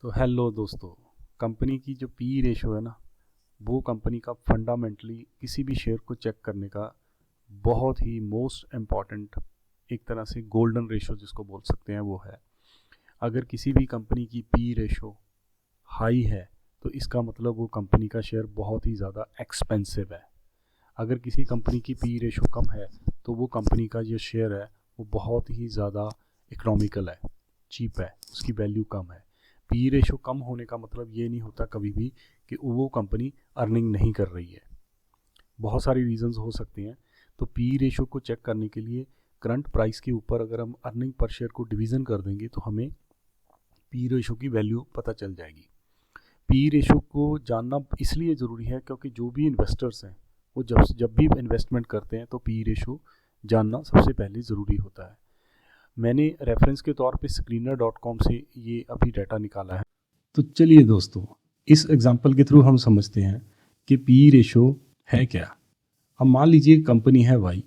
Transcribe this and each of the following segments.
तो हेलो दोस्तों। कंपनी की जो पी रेशो है ना, वो कंपनी का फंडामेंटली किसी भी शेयर को चेक करने का बहुत ही मोस्ट इम्पॉर्टेंट, एक तरह से गोल्डन रेशो जिसको बोल सकते हैं वो है। अगर किसी भी कंपनी की पी रेशो हाई है तो इसका मतलब वो कंपनी का शेयर बहुत ही ज़्यादा एक्सपेंसिव है। अगर किसी कंपनी की पी रेशो कम है तो वो कंपनी का जो शेयर है वो बहुत ही ज़्यादा इकोनॉमिकल है, चीप है, उसकी वैल्यू कम है। पी रेशो कम होने का मतलब ये नहीं होता कभी भी कि वो कंपनी अर्निंग नहीं कर रही है। बहुत सारी रीजंस हो सकती हैं। तो पी रेशो को चेक करने के लिए करंट प्राइस के ऊपर अगर हम अर्निंग पर शेयर को डिवीज़न कर देंगे तो हमें पी रेशो की वैल्यू पता चल जाएगी। पी रेशो को जानना इसलिए ज़रूरी है क्योंकि जो भी इन्वेस्टर्स हैं वो जब जब भी इन्वेस्टमेंट करते हैं तो पी रेशो जानना सबसे पहले ज़रूरी होता है। मैंने रेफरेंस के तौर पे screener.com से ये अभी डाटा निकाला है। तो चलिए दोस्तों, इस एग्जांपल के थ्रू हम समझते हैं कि पी रेशो है क्या। अब मान लीजिए कंपनी है वाई,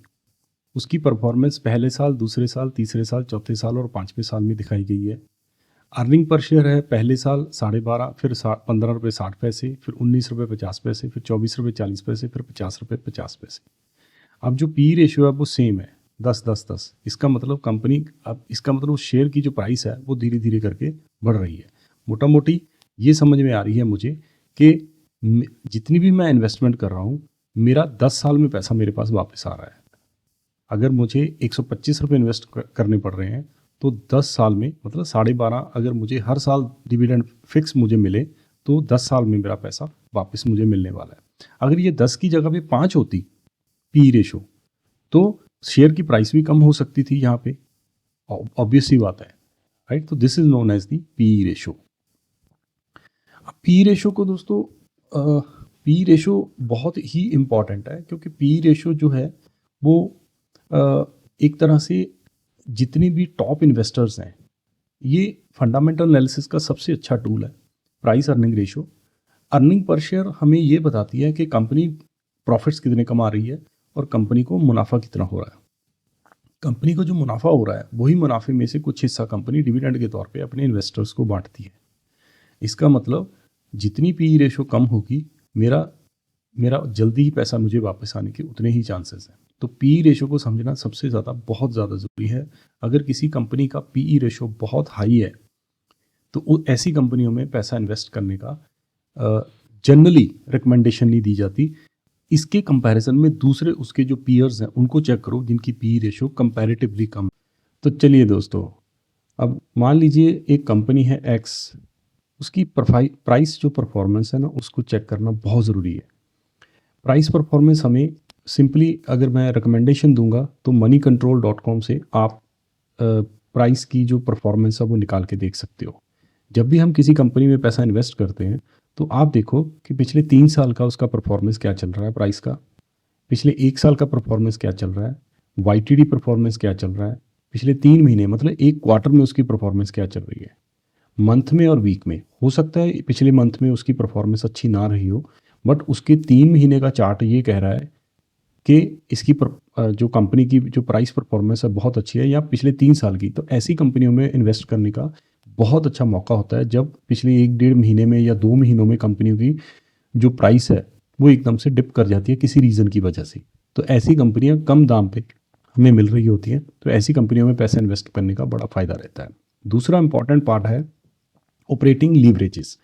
उसकी परफॉर्मेंस पहले साल, दूसरे साल, तीसरे साल, चौथे साल और पाँचवें साल में दिखाई गई है। अर्निंग पर शेयर है पहले साल 12.5, फिर 15 रुपये 60 पैसे, फिर 19 रुपये 50 पैसे, फिर 24 रुपये 40 पैसे, फिर 50 रुपये 50 पैसे। अब जो पी रेशियो है वो सेम है, 10 10 10। इसका मतलब कंपनी, अब इसका मतलब शेयर की जो प्राइस है वो धीरे धीरे करके बढ़ रही है। मोटा मोटी ये समझ में आ रही है मुझे कि जितनी भी मैं इन्वेस्टमेंट कर रहा हूँ, मेरा 10 साल में पैसा मेरे पास वापस आ रहा है। अगर मुझे 125 रुपये इन्वेस्ट करने पड़ रहे हैं तो 10 साल में मतलब 12.5, अगर मुझे हर साल डिविडेंड फिक्स मुझे मिले तो 10 साल में मेरा पैसा वापस मुझे मिलने वाला है। अगर ये 10 की जगह पे 5 होती पी रेशो तो शेयर की प्राइस भी कम हो सकती थी यहाँ पे, ऑब्वियस सी बात है, राइट। तो this is known as the P ratio. अब पी रेशो को दोस्तों, पी रेशो बहुत ही इम्पॉर्टेंट है क्योंकि पी रेशो जो है वो एक तरह से जितनी भी टॉप इन्वेस्टर्स हैं, ये फंडामेंटल एनालिसिस का सबसे अच्छा टूल है। Price earning ratio, earning per share हमें ये बताती है कि कंपनी प्रॉफिट्स कितने कमा रही है और कंपनी को मुनाफा कितना हो रहा है। कंपनी को जो मुनाफा हो रहा है वही मुनाफे में से कुछ हिस्सा कंपनी डिविडेंड के तौर पे अपने इन्वेस्टर्स को बांटती है। इसका मतलब जितनी पी रेशो कम होगी, मेरा मेरा जल्दी ही पैसा मुझे वापस आने के उतने ही चांसेस हैं। तो पी रेशो को समझना सबसे ज़्यादा बहुत ज़्यादा ज़रूरी है। अगर किसी कंपनी का पी रेशो बहुत हाई है तो ऐसी कंपनियों में पैसा इन्वेस्ट करने का जनरली रिकमेंडेशन नहीं दी जाती। इसके कंपैरिजन में दूसरे उसके जो पीयर्स हैं उनको चेक करो जिनकी पी रेशो कंपैरेटिवली कम। तो चलिए दोस्तों, अब मान लीजिए एक कंपनी है एक्स, उसकी प्राइस जो परफॉर्मेंस है ना उसको चेक करना बहुत ज़रूरी है। प्राइस परफॉर्मेंस हमें सिंपली, अगर मैं रिकमेंडेशन दूंगा तो moneycontrol.com से आप प्राइस की जो परफॉर्मेंस है वो निकाल के देख सकते हो। जब भी हम किसी कंपनी में पैसा इन्वेस्ट करते हैं तो आप देखो कि पिछले 3 साल का उसका परफॉर्मेंस क्या चल रहा है, प्राइस का पिछले 1 साल का परफॉर्मेंस क्या चल रहा है, YTD परफॉर्मेंस क्या चल रहा है, पिछले 3 महीने मतलब एक क्वार्टर में उसकी परफॉर्मेंस क्या चल रही है, मंथ में और वीक में। हो सकता है पिछले मंथ में उसकी परफॉर्मेंस अच्छी ना रही हो, बट उसके 3 महीने का चार्ट ये कह रहा है कि इसकी जो कंपनी की जो प्राइस परफॉर्मेंस है बहुत अच्छी है, या पिछले 3 साल की। तो ऐसी कंपनियों में इन्वेस्ट करने का बहुत अच्छा मौका होता है जब पिछले 1 1.5 महीने में या 2 महीनों में कंपनियों की जो प्राइस है वो एकदम से डिप कर जाती है किसी रीज़न की वजह से। तो ऐसी कंपनियां कम दाम पे हमें मिल रही होती हैं, तो ऐसी कंपनियों में पैसा इन्वेस्ट करने का बड़ा फ़ायदा रहता है। दूसरा इंपॉर्टेंट पार्ट है ऑपरेटिंग लीवरेजेस।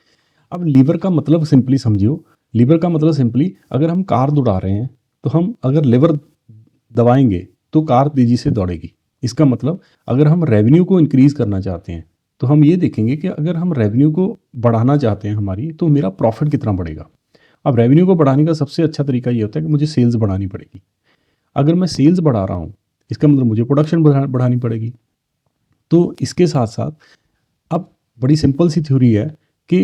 अब लीवर का मतलब सिंपली समझियो, लीवर का मतलब सिंपली अगर हम कार दौड़ा रहे हैं तो हम अगर लीवर दबाएंगे तो कार तेजी से दौड़ेगी। इसका मतलब अगर हम रेवेन्यू को इंक्रीज करना चाहते हैं तो हम ये देखेंगे कि अगर हम रेवेन्यू को बढ़ाना चाहते हैं हमारी, तो मेरा प्रॉफिट कितना बढ़ेगा। अब रेवेन्यू को बढ़ाने का सबसे अच्छा तरीका ये होता है कि मुझे सेल्स बढ़ानी पड़ेगी। अगर मैं सेल्स बढ़ा रहा हूँ इसका मतलब मुझे प्रोडक्शन बढ़ानी पड़ेगी। तो इसके साथ साथ अब बड़ी सिंपल सी थ्योरी है कि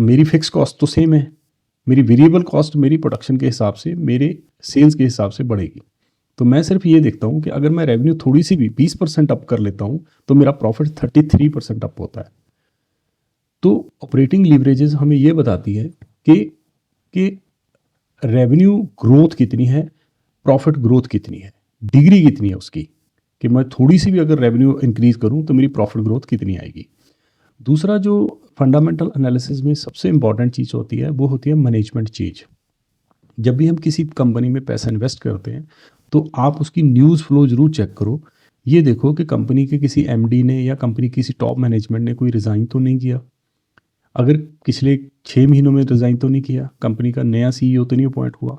मेरी फिक्स कॉस्ट तो सेम है, मेरी वेरिएबल कॉस्ट मेरी प्रोडक्शन के हिसाब से, मेरे सेल्स के हिसाब से बढ़ेगी। तो मैं सिर्फ ये देखता हूँ कि अगर मैं रेवेन्यू थोड़ी सी भी 20% अप कर लेता हूँ तो मेरा प्रॉफिट 33% अप होता है। तो ऑपरेटिंग लीवरेजेस हमें ये बताती है कि रेवेन्यू ग्रोथ कितनी है, प्रॉफिट ग्रोथ कितनी है, डिग्री कितनी है उसकी, कि मैं थोड़ी सी भी अगर रेवेन्यू इंक्रीज करूँ तो मेरी प्रॉफिट ग्रोथ कितनी आएगी। दूसरा जो फंडामेंटल एनालिसिस में सबसे इम्पॉर्टेंट चीज़ होती है वो होती है मैनेजमेंट चेंज। जब भी हम किसी कंपनी में पैसा इन्वेस्ट करते हैं तो आप उसकी न्यूज़ फ्लो ज़रूर चेक करो। ये देखो कि कंपनी के किसी एमडी ने या कंपनी की किसी टॉप मैनेजमेंट ने कोई रिज़ाइन तो नहीं किया। अगर पिछले 6 महीनों में रिज़ाइन तो नहीं किया, कंपनी का नया सीईओ तो नहीं अपॉइंट हुआ।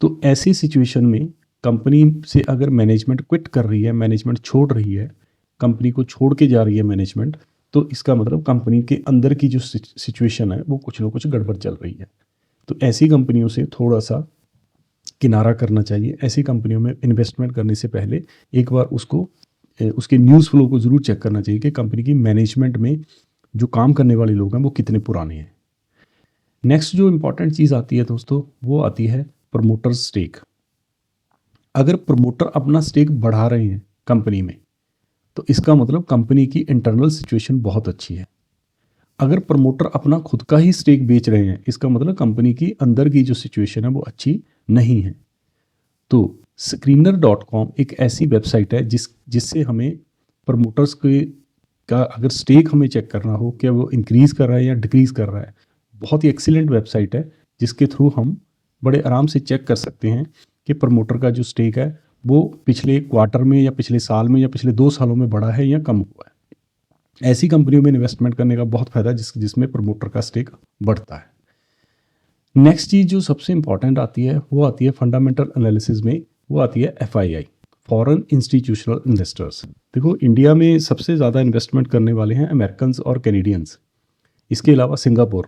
तो ऐसी सिचुएशन में कंपनी से अगर मैनेजमेंट क्विट कर रही है, मैनेजमेंट छोड़ रही है, कंपनी को छोड़ के जा रही है मैनेजमेंट, तो इसका मतलब कंपनी के अंदर की जो सिचुएशन है वो कुछ ना कुछ गड़बड़ चल रही है। तो ऐसी कंपनियों से थोड़ा सा किनारा करना चाहिए। ऐसी कंपनियों में इन्वेस्टमेंट करने से पहले एक बार उसके न्यूज़ फ्लो को ज़रूर चेक करना चाहिए कि कंपनी की मैनेजमेंट में जो काम करने वाले लोग हैं वो कितने पुराने हैं। नेक्स्ट जो इम्पॉर्टेंट चीज़ आती है दोस्तों, वो आती है प्रमोटर स्टेक। अगर प्रमोटर अपना स्टेक बढ़ा रहे हैं कंपनी में तो इसका मतलब कंपनी की इंटरनल सिचुएशन बहुत अच्छी है। अगर प्रमोटर अपना खुद का ही स्टेक बेच रहे हैं इसका मतलब कंपनी की अंदर की जो सिचुएशन है वो अच्छी नहीं है। तो screener.com एक ऐसी वेबसाइट है जिससे हमें प्रमोटर्स के का अगर स्टेक हमें चेक करना हो कि वो इंक्रीज़ कर रहा है या डिक्रीज़ कर रहा है, बहुत ही एक्सीलेंट वेबसाइट है जिसके थ्रू हम बड़े आराम से चेक कर सकते हैं कि प्रमोटर का जो स्टेक है वो पिछले क्वार्टर में या पिछले साल में या पिछले 2 सालों में बढ़ा है या कम हुआ है। ऐसी कंपनियों में इन्वेस्टमेंट करने का बहुत फ़ायदा जिसमें प्रमोटर का स्टेक बढ़ता है। नेक्स्ट चीज़ जो सबसे इंपॉर्टेंट आती है वो आती है फंडामेंटल एनालिसिस में, वो आती है FII, फॉरेन इंस्टीट्यूशनल इन्वेस्टर्स। देखो इंडिया में सबसे ज़्यादा इन्वेस्टमेंट करने वाले हैं अमेरिकन्स और कैनेडियंस। इसके अलावा सिंगापुर,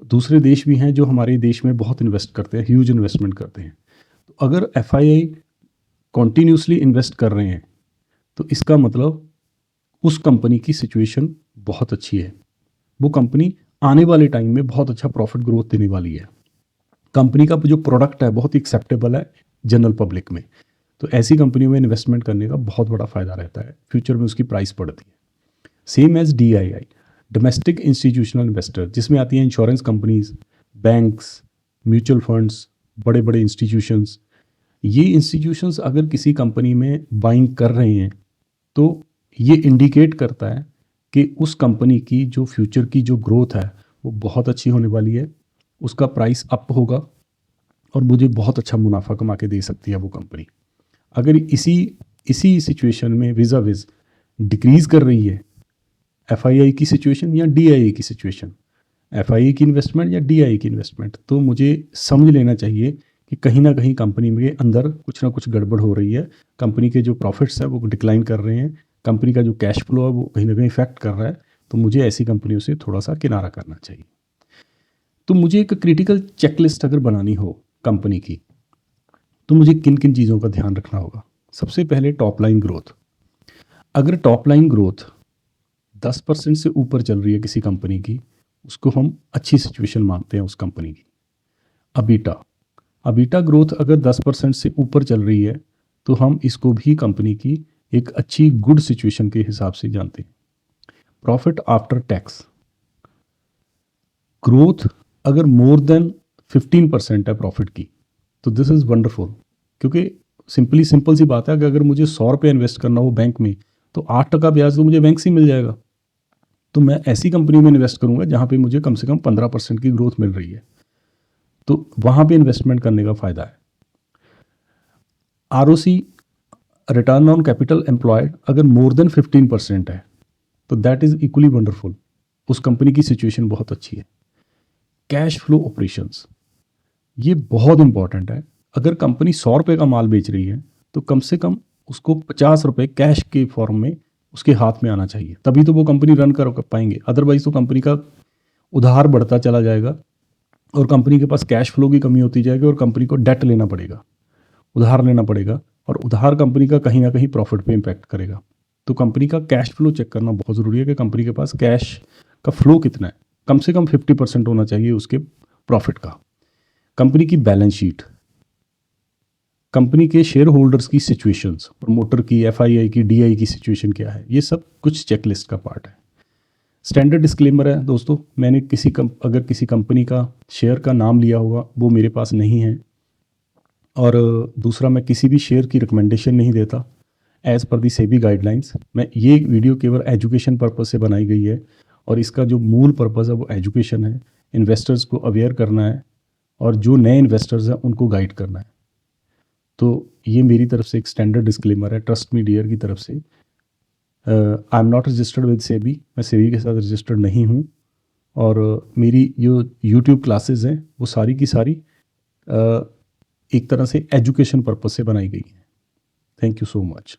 दूसरे देश भी हैं जो हमारे देश में बहुत इन्वेस्ट करते हैं, ह्यूज इन्वेस्टमेंट करते हैं। तो अगर FII कॉन्टीन्यूसली इन्वेस्ट कर रहे हैं तो इसका मतलब उस कंपनी की सिचुएशन बहुत अच्छी है। वो कंपनी आने वाले टाइम में बहुत अच्छा प्रॉफिट ग्रोथ देने वाली है। कंपनी का जो प्रोडक्ट है बहुत ही एक्सेप्टेबल है जनरल पब्लिक में। तो ऐसी कंपनियों में इन्वेस्टमेंट करने का बहुत बड़ा फ़ायदा रहता है, फ्यूचर में उसकी प्राइस बढ़ती है। Same as DII, domestic institutional investor, जिसमें आती हैं insurance companies, banks, mutual funds, बड़े बड़े इंस्टीट्यूशंस। ये इंस्टीट्यूशंस अगर किसी कंपनी में बाइंग कर रहे हैं तो ये इंडिकेट करता है कि उस कंपनी की जो फ्यूचर की जो ग्रोथ है वो बहुत अच्छी होने वाली है, उसका प्राइस अप होगा और मुझे बहुत अच्छा मुनाफा कमा के दे सकती है वो कंपनी। अगर इसी सिचुएशन में विज़ा विज़ डिक्रीज़ कर रही है FII की सिचुएशन या DII की सिचुएशन, FII की इन्वेस्टमेंट या DII की इन्वेस्टमेंट, तो मुझे समझ लेना चाहिए कि कहीं ना कहीं कंपनी में अंदर कुछ ना कुछ गड़बड़ हो रही है। कंपनी के जो प्रॉफिट्स हैं वो डिक्लाइन कर रहे हैं, कंपनी का जो कैश फ्लो है वो कहीं ना कहीं इफेक्ट कर रहा है। तो मुझे ऐसी कंपनियों से थोड़ा सा किनारा करना चाहिए। तो मुझे एक क्रिटिकल चेकलिस्ट अगर बनानी हो कंपनी की तो मुझे किन किन चीज़ों का ध्यान रखना होगा। सबसे पहले टॉप लाइन ग्रोथ। अगर टॉप लाइन ग्रोथ 10% से ऊपर चल रही है किसी कंपनी की, उसको हम अच्छी सिचुएशन मानते हैं उस कंपनी की। अबीटा ग्रोथ अगर 10% से ऊपर चल रही है तो हम इसको भी कंपनी की एक अच्छी गुड सिचुएशन के हिसाब से जानते हैं। प्रॉफिट आफ्टर टैक्स ग्रोथ अगर मोर देन 15% है प्रॉफिट की तो दिस इज़ वंडरफुल, क्योंकि सिंपल सी बात है कि अगर मुझे 100 रुपये इन्वेस्ट करना हो बैंक में तो 8% ब्याज तो मुझे बैंक से ही मिल जाएगा। तो मैं ऐसी कंपनी में इन्वेस्ट करूंगा जहां पे मुझे कम से कम 15% की ग्रोथ मिल रही है, तो वहां पे इन्वेस्टमेंट करने का फ़ायदा है। ROC, return on capital employed, अगर मोर देन 15% है तो दैट इज़ इक्वली वंडरफुल, उस कंपनी की सिचुएशन बहुत अच्छी है। कैश फ्लो ऑपरेशंस, ये बहुत इंपॉर्टेंट है। अगर कंपनी 100 रुपये का माल बेच रही है तो कम से कम उसको 50 रुपये कैश के फॉर्म में उसके हाथ में आना चाहिए, तभी तो वो कंपनी रन कर पाएंगे। अदरवाइज तो कंपनी का उधार बढ़ता चला जाएगा और कंपनी के पास कैश फ्लो की कमी होती जाएगी और कंपनी को डेट लेना पड़ेगा, उधार लेना पड़ेगा, और उधार कंपनी का कहीं ना कहीं प्रॉफिट पे इम्पैक्ट करेगा। तो कंपनी का कैश फ्लो चेक करना बहुत ज़रूरी है कि कंपनी के पास कैश का फ्लो कितना है। कम से कम 50% होना चाहिए उसके प्रॉफिट का। कंपनी की बैलेंस शीट, कंपनी के शेयर होल्डर्स की सिचुएशंस, प्रमोटर की, FII की, DI की सिचुएशन क्या है, ये सब कुछ चेकलिस्ट का पार्ट है। स्टैंडर्ड डिस्क्लेमर है दोस्तों, मैंने अगर किसी कंपनी का शेयर का नाम लिया होगा वो मेरे पास नहीं है, और दूसरा मैं किसी भी शेयर की रिकमेंडेशन नहीं देता। एज़ पर दी सेबी गाइडलाइंस। मैं ये वीडियो केवल एजुकेशन पर्पज़ से बनाई गई है और इसका जो मूल पर्पज़ है वो एजुकेशन है, इन्वेस्टर्स को अवेयर करना है और जो नए इन्वेस्टर्स हैं उनको गाइड करना है। तो ये मेरी तरफ से एक स्टैंडर्ड डिस्क्लेमर है ट्रस्ट मी डियर की तरफ से। I am not registered with SEBI, मैं सेबी के साथ रजिस्टर्ड नहीं हूँ और मेरी जो यूट्यूब क्लासेस हैं वो सारी की सारी एक तरह से एजुकेशन पर्पज़ से बनाई गई हैं। Thank you so much.